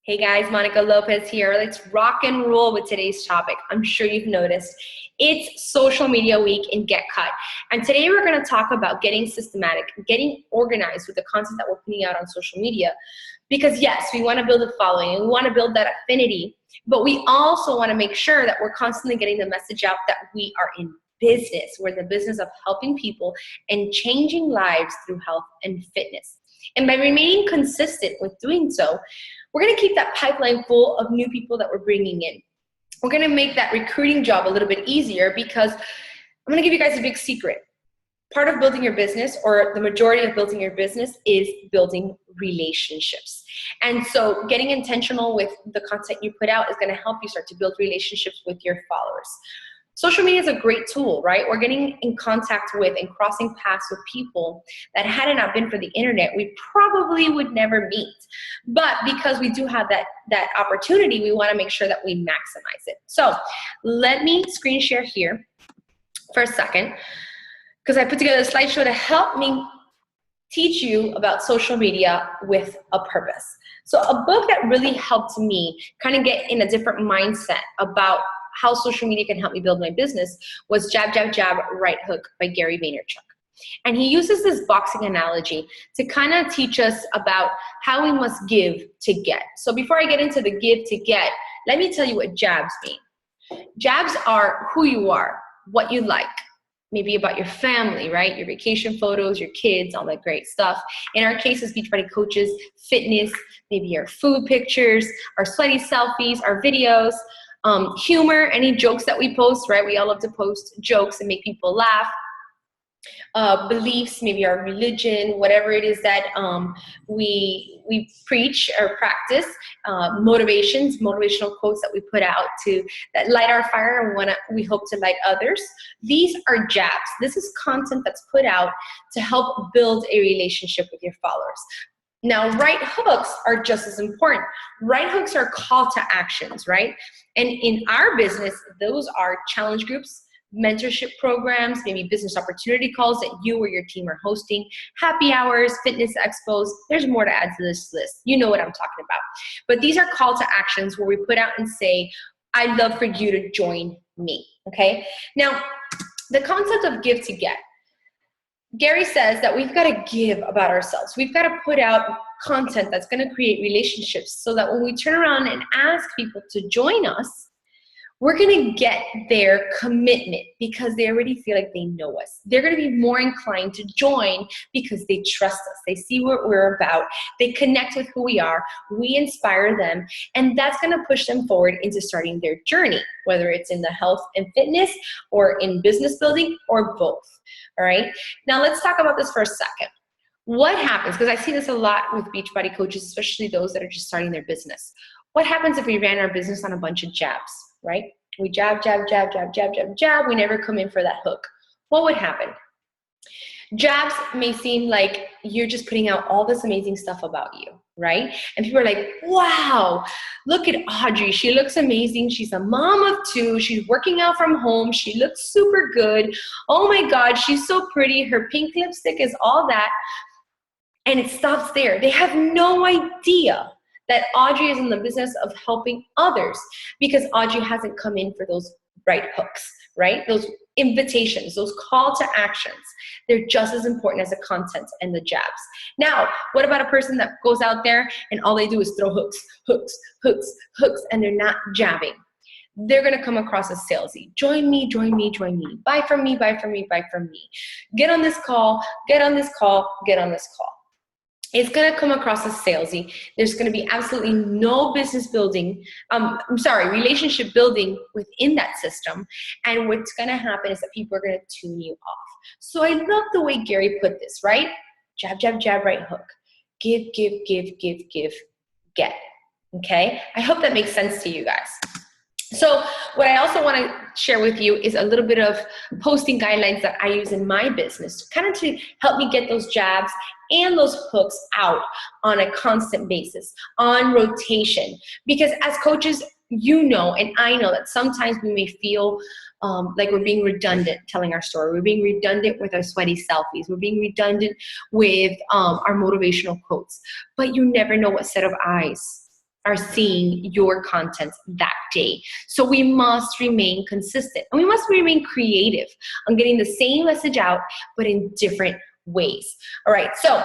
Hey guys, Monica Lopez here. Let's rock and roll with today's topic. I'm sure you've noticed. It's social media week in Get Cut. And today we're going to talk about getting systematic, getting organized with the content that we're putting out on social media. Because yes, we want to build a following and we want to build that affinity, but we also want to make sure that we're constantly getting the message out that we are in business. We're in the business of helping people and changing lives through health and fitness. And by remaining consistent with doing so, we're going to keep that pipeline full of new people that we're bringing in. We're going to make that recruiting job a little bit easier because I'm going to give you guys a big secret. Part of building your business, or the majority of building your business, is building relationships. And so getting intentional with the content you put out is going to help you start to build relationships with your followers. Social media is a great tool, right? We're getting in contact with and crossing paths with people that had it not been for the internet, we probably would never meet. But because we do have that opportunity, we want to make sure that we maximize it. So let me screen share here for a second, because I put together a slideshow to help me teach you about social media with a purpose. So a book that really helped me kind of get in a different mindset about how social media can help me build my business was Jab, Jab, Jab, Right Hook by Gary Vaynerchuk. And he uses this boxing analogy to kind of teach us about how we must give to get. So before I get into the give to get, let me tell you what jabs mean. Jabs are who you are, what you like, maybe about your family, right? Your vacation photos, your kids, all that great stuff. In our case as Beachbody coaches, fitness, maybe our food pictures, our sweaty selfies, our videos, humor, any jokes that we post, right? We all love to post jokes and make people laugh. Beliefs, maybe our religion, whatever it is that we preach or practice, motivational quotes that we put out that light our fire and we hope to light others. These are jabs. This is content that's put out to help build a relationship with your followers. Now, right hooks are just as important. Right hooks are call to actions, right? And in our business, those are challenge groups, mentorship programs, maybe business opportunity calls that you or your team are hosting, happy hours, fitness expos. There's more to add to this list. You know what I'm talking about. But these are call to actions where we put out and say, I'd love for you to join me, okay? Now, the concept of give to get. Gary says that we've got to give about ourselves. We've got to put out content that's going to create relationships so that when we turn around and ask people to join us, we're going to get their commitment because they already feel like they know us. They're going to be more inclined to join because they trust us. They see what we're about. They connect with who we are. We inspire them. And that's going to push them forward into starting their journey, whether it's in the health and fitness or in business building or both. All right. Now let's talk about this for a second. What happens, because I see this a lot with Beachbody coaches, especially those that are just starting their business. What happens if we ran our business on a bunch of jabs, right? We jab, jab, jab, jab, jab, jab, jab. We never come in for that hook. What would happen? Jabs may seem like you're just putting out all this amazing stuff about you, right? And people are like, wow, look at Audrey. She looks amazing. She's a mom of 2. She's working out from home. She looks super good. Oh my God, she's so pretty. Her pink lipstick is all that. And it stops there. They have no idea that Audrey is in the business of helping others because Audrey hasn't come in for those right hooks, right? Those invitations, those call to actions. They're just as important as the content and the jabs. Now, what about a person that goes out there and all they do is throw hooks, hooks, hooks, hooks, and they're not jabbing? They're going to come across as salesy. Join me, join me, join me. Buy from me, buy from me, buy from me. Get on this call, get on this call, get on this call. It's going to come across as salesy. There's going to be absolutely no business building, relationship building within that system. And what's going to happen is that people are going to tune you off. So I love the way Gary put this, right? Jab, jab, jab, right hook. Give, give, give, give, give, get. Okay? I hope that makes sense to you guys. So what I also want to share with you is a little bit of posting guidelines that I use in my business, kind of to help me get those jabs and those hooks out on a constant basis, on rotation. Because as coaches, you know, and I know that sometimes we may feel like we're being redundant telling our story. We're being redundant with our sweaty selfies. We're being redundant with our motivational quotes. But you never know what set of eyes are seeing your content that day. So we must remain consistent and we must remain creative on getting the same message out, but in different ways. All right, so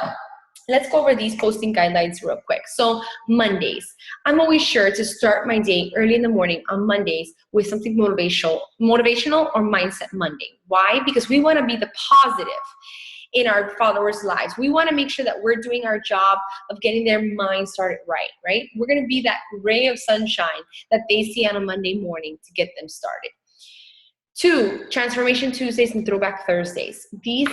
let's go over these posting guidelines real quick. So Mondays, I'm always sure to start my day early in the morning on Mondays with something motivational or mindset Monday. Why? Because we want to be the positive in our followers' lives. We want to make sure that we're doing our job of getting their mind started right? We're going to be that ray of sunshine that they see on a Monday morning to get them started. 2, Transformation Tuesdays and Throwback Thursdays. These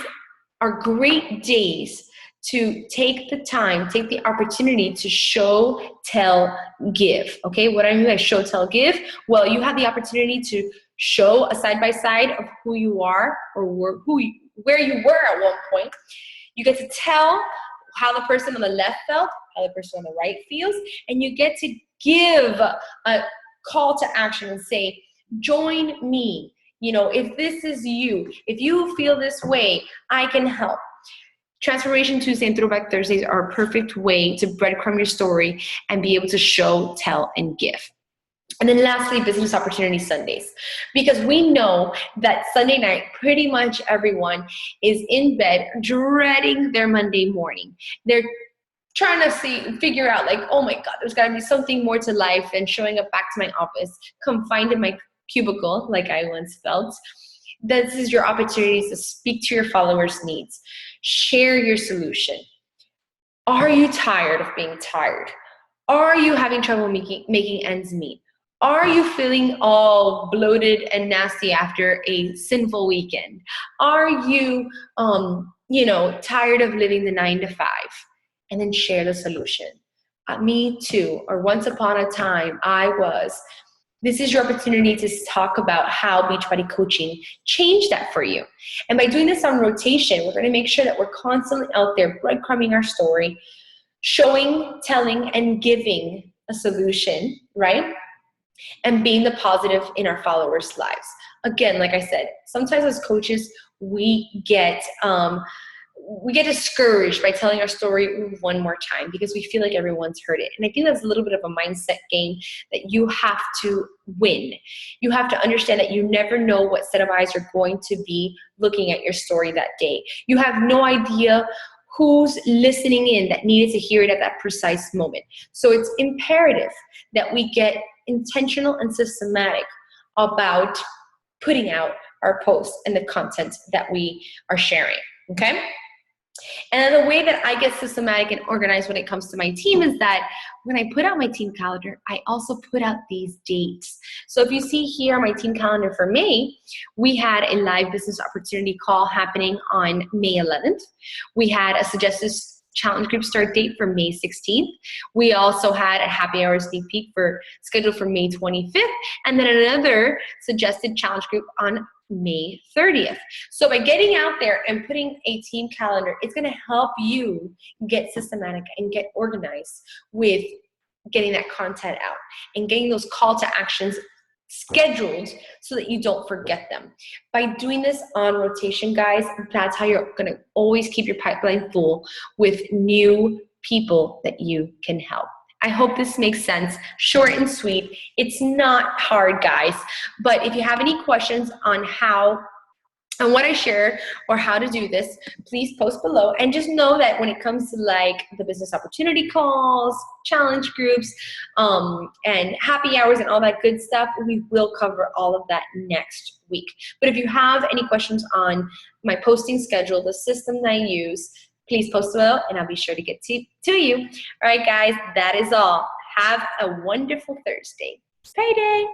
are great days to take the opportunity to show, tell, give. Okay, what I mean by show, tell, give? Well, you have the opportunity to show a side-by-side of who you are or where you were at one point. You get to tell how the person on the left felt, how the person on the right feels, and you get to give a call to action and say, join me. You know, if this is you, if you feel this way, I can help. Transformation Tuesday and Throwback Thursdays are a perfect way to breadcrumb your story and be able to show, tell, and give. And then lastly, Business Opportunity Sundays, because we know that Sunday night, pretty much everyone is in bed dreading their Monday morning. They're trying to figure out like, oh my God, there's gotta be something more to life than showing up back to my office, confined in my cubicle, like I once felt. This is your opportunity to speak to your followers' needs. Share your solution. Are you tired of being tired? Are you having trouble making ends meet? Are you feeling all bloated and nasty after a sinful weekend? Are you, tired of living the 9 to 5? And then share the solution. Me too, or once upon a time, I was. This is your opportunity to talk about how Beachbody Coaching changed that for you. And by doing this on rotation, we're going to make sure that we're constantly out there breadcrumbing our story, showing, telling, and giving a solution, right? And being the positive in our followers' lives. Again, like I said, sometimes as coaches, we get discouraged by telling our story one more time because we feel like everyone's heard it. And I think that's a little bit of a mindset game that you have to win. You have to understand that you never know what set of eyes are going to be looking at your story that day. You have no idea who's listening in that needed to hear it at that precise moment. So it's imperative that we get intentional and systematic about putting out our posts and the content that we are sharing, okay? And the way that I get systematic and organized when it comes to my team is that when I put out my team calendar, I also put out these dates. So if you see here my team calendar for May, we had a live business opportunity call happening on May 11th. We had a suggested challenge group start date for May 16th. We also had a happy hour sneak peek scheduled for May 25th, and then another suggested challenge group on May 30th. So by getting out there and putting a team calendar, it's going to help you get systematic and get organized with getting that content out and getting those call to actions scheduled so that you don't forget them. By doing this on rotation, guys, that's how you're going to always keep your pipeline full with new people that you can help. I hope this makes sense. Short and sweet. It's not hard, guys. But if you have any questions on what I share or how to do this, please post below. And just know that when it comes to like the business opportunity calls, challenge groups, and happy hours and all that good stuff, we will cover all of that next week. But if you have any questions on my posting schedule, the system that I use, please post below and I'll be sure to get to you. All right, guys, that is all. Have a wonderful Thursday. Payday.